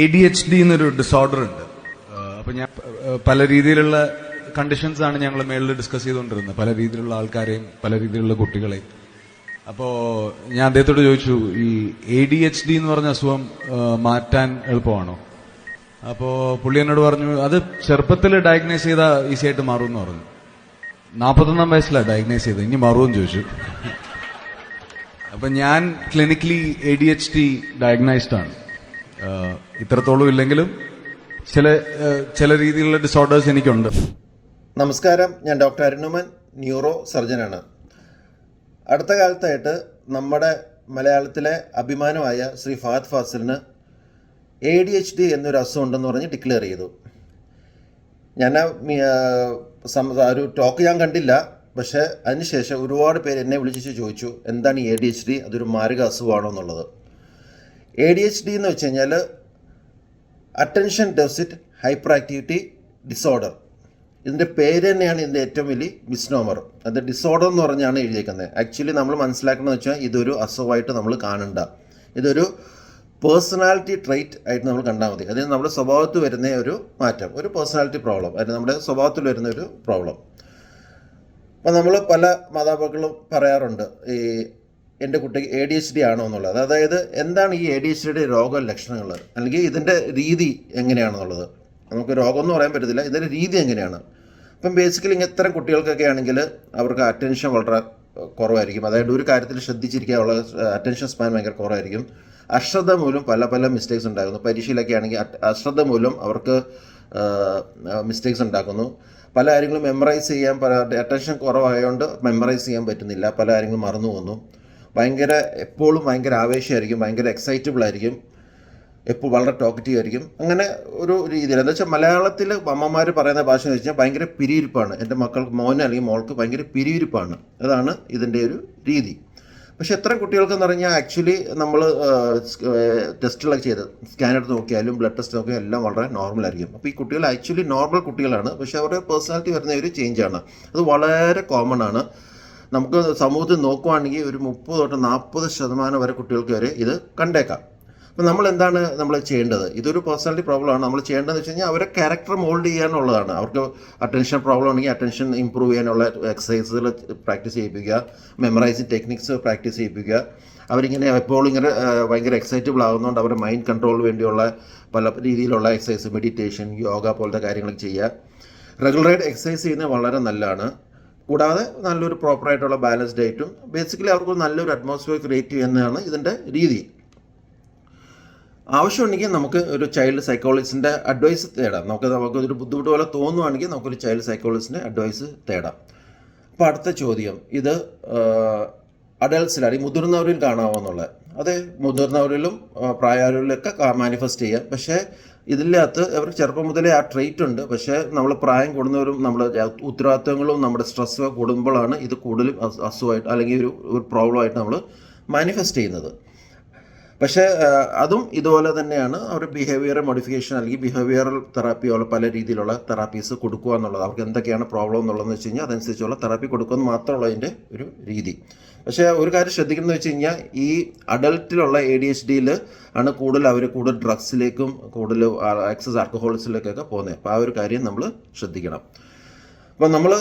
ADHD എന്നൊരു disorder ഉണ്ട്. അപ്പൊ ഞാൻ പല രീതിയിലുള്ള കണ്ടീഷൻസ് ആണ് ഞങ്ങൾ മേളിൽ ഡിസ്കസ് ചെയ്തുകൊണ്ടിരുന്നത്, പല രീതിയിലുള്ള ആൾക്കാരെയും പല രീതിയിലുള്ള കുട്ടികളെയും. അപ്പോ ഞാൻ അദ്ദേഹത്തോട് ചോദിച്ചു, ഈ ADHD എന്ന് പറഞ്ഞ അസുഖം മാറ്റാൻ എളുപ്പമാണോ? അപ്പോ പുള്ളി എന്നോട് പറഞ്ഞു, അത് ചെറുപ്പത്തിൽ ഡയഗ്നൈസ് ചെയ്താൽ ഈസി ആയിട്ട് മാറും എന്ന് പറഞ്ഞു. 41 വയസ്സിലാണ് ഡയഗ്നൈസ് ചെയ്തത്, ഇനി മാറുമെന്ന് ചോദിച്ചു. അപ്പൊ ഞാൻ ക്ലിനിക്കലി ADHD ഡയഗ്നൈസ്ഡ് ആണ്. ഇത്രത്തോളം ഇല്ലെങ്കിലും ചില രീതിയിലുള്ള ഡിസോർഡേഴ്സ് എനിക്കുണ്ട്. നമസ്കാരം, ഞാൻ ഡോക്ടർ അരുണുമൻ, ന്യൂറോ സർജനാണ്. അടുത്ത കാലത്തായിട്ട് നമ്മുടെ മലയാളത്തിലെ അഭിമാനമായ ശ്രീ ഫഹദ് ഫാസിലിന് ADHD എന്നൊരു അസുഖം ഉണ്ടെന്ന് പറഞ്ഞ് ഡിക്ലെയർ ചെയ്തു. ഞാൻ ഒരു ടോക്ക് ഞാൻ കണ്ടില്ല, പക്ഷേ അതിനുശേഷം ഒരുപാട് പേര് എന്നെ വിളിച്ച് ചോദിച്ചു, എന്താണ് ഈ ADHD, അതൊരു മാരക അസുഖമാണോ എന്നുള്ളത്. ADHD എന്ന് വെച്ച് കഴിഞ്ഞാൽ attention deficit hyper activity disorder. ഇതിൻ്റെ പേര് തന്നെയാണ് ഇതിൻ്റെ ഏറ്റവും വലിയ മിസ്നോമർ. അത് ഡിസോർഡർ എന്ന് പറഞ്ഞാണ് എഴുതിയേക്കുന്നത്. ആക്ച്വലി നമ്മൾ മനസ്സിലാക്കണമെന്ന് വെച്ചാൽ ഇതൊരു അസുഖമായിട്ട് നമ്മൾ കാണണ്ട, ഇതൊരു പേഴ്സണാലിറ്റി ട്രൈറ്റ് ആയിട്ട് നമ്മൾ കണ്ടാൽ മതി. അതായത് നമ്മുടെ സ്വഭാവത്തിൽ വരുന്ന ഒരു മാറ്റം, ഒരു പേഴ്സണാലിറ്റി പ്രോബ്ലം, അതായത് നമ്മുടെ സ്വഭാവത്തിൽ വരുന്ന ഒരു പ്രോബ്ലം. അപ്പോൾ നമ്മൾ പല മാതാപിതാക്കളും പറയാറുണ്ട്, ഈ എൻ്റെ കുട്ടിക്ക് ADHD ആണോ എന്നുള്ളത്. അതായത് എന്താണ് ഈ ADHDയുടെ രോഗലക്ഷണങ്ങൾ, അല്ലെങ്കിൽ ഇതിൻ്റെ രീതി എങ്ങനെയാണെന്നുള്ളത്. നമുക്ക് രോഗം എന്ന് പറയാൻ പറ്റത്തില്ല, ഇതിൻ്റെ രീതി എങ്ങനെയാണ്. അപ്പം ബേസിക്കലി ഇത്തരം കുട്ടികൾക്കൊക്കെ ആണെങ്കിൽ അവർക്ക് അറ്റൻഷൻ വളരെ കുറവായിരിക്കും. അതായത് ഒരു കാര്യത്തിൽ ശ്രദ്ധിച്ചിരിക്കാനുള്ള അറ്റൻഷൻ സ്പാൻ ഭയങ്കര കുറവായിരിക്കും. അശ്രദ്ധ മൂലം പല മിസ്റ്റേക്സ് ഉണ്ടാകുന്നു. പരീക്ഷയിലൊക്കെ ആണെങ്കിൽ അശ്രദ്ധ മൂലം അവർക്ക് മിസ്റ്റേക്സ് ഉണ്ടാക്കുന്നു. പല കാര്യങ്ങളും മെമ്മറൈസ് ചെയ്യാൻ അറ്റൻഷൻ കുറവായതുകൊണ്ട് മെമ്മറൈസ് ചെയ്യാൻ പറ്റുന്നില്ല, പല കാര്യങ്ങളും മറന്നു പോകുന്നു. എപ്പോഴും ഭയങ്കര ആവേശമായിരിക്കും, ഭയങ്കര എക്സൈറ്റബിൾ ആയിരിക്കും, എപ്പോൾ വളരെ ടോക്കറ്റീവ് ആയിരിക്കും. അങ്ങനെ ഒരു രീതിയിൽ എന്താ വെച്ചാൽ മലയാളത്തിൽ അമ്മമാർ പറയുന്ന ഭാഷ എന്ന് വെച്ചാൽ ഭയങ്കര പിരിയിരിപ്പാണ്. എൻ്റെ മക്കൾക്ക്, മോന് അല്ലെങ്കിൽ മോൾക്ക് ഭയങ്കര പിരിയിരിപ്പാണ്. അതാണ് ഇതിൻ്റെ ഒരു രീതി. പക്ഷെ എത്ര കുട്ടികൾക്കെന്ന് പറഞ്ഞാൽ ആക്ച്വലി നമ്മൾ ടെസ്റ്റുകളൊക്കെ ചെയ്ത് സ്കാൻ എടുത്ത് നോക്കിയാലും ബ്ലഡ് ടെസ്റ്റ് നോക്കിയാലും എല്ലാം വളരെ നോർമലായിരിക്കും. അപ്പോൾ ഈ കുട്ടികൾ ആക്ച്വലി നോർമൽ കുട്ടികളാണ്, പക്ഷേ അവരുടെ പേഴ്സണാലിറ്റി വരുന്ന ഒരു ചേഞ്ചാണ്. അത് വളരെ കോമൺ ആണ്. നമുക്ക് സമൂഹത്തിൽ നോക്കുവാണെങ്കിൽ ഒരു 30 തൊട്ട് 40% വരെ കുട്ടികൾക്ക് വരെ ഇത് കണ്ടേക്കാം. അപ്പം നമ്മൾ ചെയ്യേണ്ടത്, ഇതൊരു പേഴ്സണാലിറ്റി പ്രോബ്ലമാണ്. നമ്മൾ ചെയ്യേണ്ടതെന്ന് വെച്ച് കഴിഞ്ഞാൽ അവരെ ക്യാരക്ടർ മോൾഡ് ചെയ്യാനുള്ളതാണ്. അവർക്ക് അറ്റൻഷൻ പ്രോബ്ലം ഉണ്ടെങ്കിൽ അറ്റൻഷൻ ഇമ്പ്രൂവ് ചെയ്യാനുള്ള എക്സസൈസുകൾ പ്രാക്ടീസ് ചെയ്യിപ്പിക്കുക, മെമ്മറൈസിങ് ടെക്നിക്സ് പ്രാക്ടീസ് ചെയ്യിപ്പിക്കുക. അവരിങ്ങനെ എപ്പോഴും ഇങ്ങനെ ഭയങ്കര എക്സൈറ്റബിൾ ആകുന്നതുകൊണ്ട് അവരുടെ മൈൻഡ് കൺട്രോളിന് വേണ്ടിയുള്ള പല രീതിയിലുള്ള എക്സസൈസ്, മെഡിറ്റേഷൻ, യോഗ പോലത്തെ കാര്യങ്ങളൊക്കെ ചെയ്യുക. റെഗുലറായിട്ട് എക്സസൈസ് ചെയ്യുന്നത് വളരെ നല്ലതാണ്. കൂടാതെ നല്ലൊരു പ്രോപ്പറായിട്ടുള്ള ബാലൻസ് ഡയറ്റും, ബേസിക്കലി അവർക്ക് നല്ലൊരു അറ്റ്മോസ്ഫിയർ ക്രിയേറ്റ് ചെയ്യുന്നതാണ് ഇതിൻ്റെ രീതി. ആവശ്യമുണ്ടെങ്കിൽ നമുക്ക് ഒരു ചൈൽഡ് സൈക്കോളജിസ്റ്റിൻ്റെ അഡ്വൈസ് തേടാം. നമുക്കൊരു ബുദ്ധിമുട്ട് പോലെ തോന്നുവാണെങ്കിൽ നമുക്കൊരു ചൈൽഡ് സൈക്കോളജിസ്റ്റിൻ്റെ അഡ്വൈസ് തേടാം. അപ്പോൾ അടുത്ത ചോദ്യം, ഇത് അഡൾട്ട്സിലാണ്, ഈ മുതിർന്നവരിൽ കാണാമോ എന്നുള്ളത്. അതെ, മുതിർന്നവരിലും പ്രായമായവരിലൊക്കെ മാനിഫെസ്റ്റ് ചെയ്യാം. പക്ഷേ ഇതിനകത്ത് അവർക്ക് ചെറുപ്പം മുതലേ ആ ട്രെയിറ്റ് ഉണ്ട്. പക്ഷേ നമ്മൾ പ്രായം കൂടുന്നവരും നമ്മുടെ ഉത്തരവാദിത്തങ്ങളും നമ്മുടെ സ്ട്രെസ്സ് കൂടുമ്പോഴാണ് ഇത് കൂടുതലും അസുഖമായിട്ട് അല്ലെങ്കിൽ ഒരു പ്രോബ്ലമായിട്ട് നമ്മൾ മാനിഫെസ്റ്റ് ചെയ്യുന്നത്. പക്ഷേ അതും ഇതുപോലെ തന്നെയാണ്. അവർ ബിഹേവിയർ മോഡിഫിക്കേഷൻ അല്ലെങ്കിൽ ബിഹേവിയറൽ തെറാപ്പി പോലെ പല രീതിയിലുള്ള തെറാപ്പീസ് കൊടുക്കുക എന്നുള്ളത്. അവർക്ക് എന്തൊക്കെയാണ് പ്രോബ്ലം എന്നുള്ളതെന്ന് വെച്ച് കഴിഞ്ഞാൽ അതനുസരിച്ചുള്ള തെറാപ്പി കൊടുക്കുക എന്ന് മാത്രമുള്ള അതിൻ്റെ ഒരു രീതി. പക്ഷേ ഒരു കാര്യം ശ്രദ്ധിക്കുന്നത് വെച്ച് കഴിഞ്ഞാൽ ഈ അഡൾട്ടിലുള്ള ADHDയിൽ ആണ് കൂടുതൽ ഡ്രഗ്സിലേക്കും കൂടുതൽ എക്സസ് ആൽക്കഹോളിസിലേക്കൊക്കെ പോകുന്നത്. അപ്പോൾ ആ ഒരു കാര്യം നമ്മൾ ശ്രദ്ധിക്കണം. അപ്പോൾ നമ്മൾ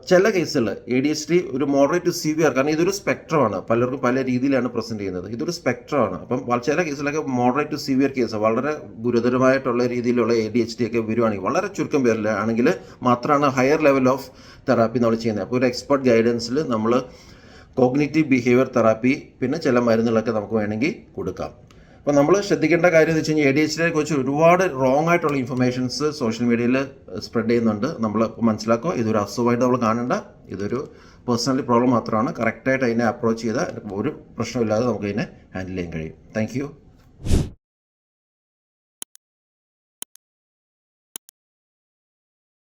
ചില കേസുകൾ ADHD ഒരു മോഡറേറ്റ് ടു സിവിയർ, കാരണം ഇതൊരു സ്പെക്ട്രമാണ്, പലർക്കും പല രീതിയിലാണ് പ്രസൻറ്റ് ചെയ്യുന്നത്. ഇതൊരു സ്പെക്ട്രമാണ്. അപ്പം ചില കേസിലൊക്കെ മോഡറേറ്റ് ടു സിവിയർ കേസ്, വളരെ ഗുരുതരമായിട്ടുള്ള രീതിയിലുള്ള ADHD ഒക്കെ വരുവാണെങ്കിൽ, വളരെ ചുരുക്കം പേരിലാണെങ്കിൽ മാത്രമാണ് ഹയർ ലെവൽ ഓഫ് തെറാപ്പി നമ്മൾ ചെയ്യുന്നത്. അപ്പോൾ ഒരു എക്സ്പെർട്ട് ഗൈഡൻസിൽ നമ്മൾ കോഗ്നിറ്റീവ് ബിഹേവിയർ തെറാപ്പി പിന്നെ ചില മരുന്നുകളൊക്കെ നമുക്ക് വേണമെങ്കിൽ കൊടുക്കാം. അപ്പോൾ നമ്മൾ ശ്രദ്ധിക്കേണ്ട കാര്യം എന്ന് വെച്ച് കഴിഞ്ഞാൽ ADHDയെ കുറിച്ച് ഒരുപാട് റോങ് ആയിട്ടുള്ള ഇൻഫർമേഷൻസ് സോഷ്യൽ മീഡിയയിൽ സ്പ്രെഡ് ചെയ്യുന്നുണ്ട്. നമ്മൾ മനസ്സിലാക്കുക, ഇതൊരു അസുഖമായിട്ട് നമ്മൾ കാണേണ്ട, ഇതൊരു പേഴ്സണലി പ്രോബ്ലം മാത്രമാണ്. കറക്റ്റായിട്ട് അതിനെ അപ്രോച്ച് ചെയ്താൽ ഒരു പ്രശ്നമില്ലാതെ നമുക്ക് അതിനെ ഹാൻഡിൽ ചെയ്യാൻ കഴിയും. Thank you.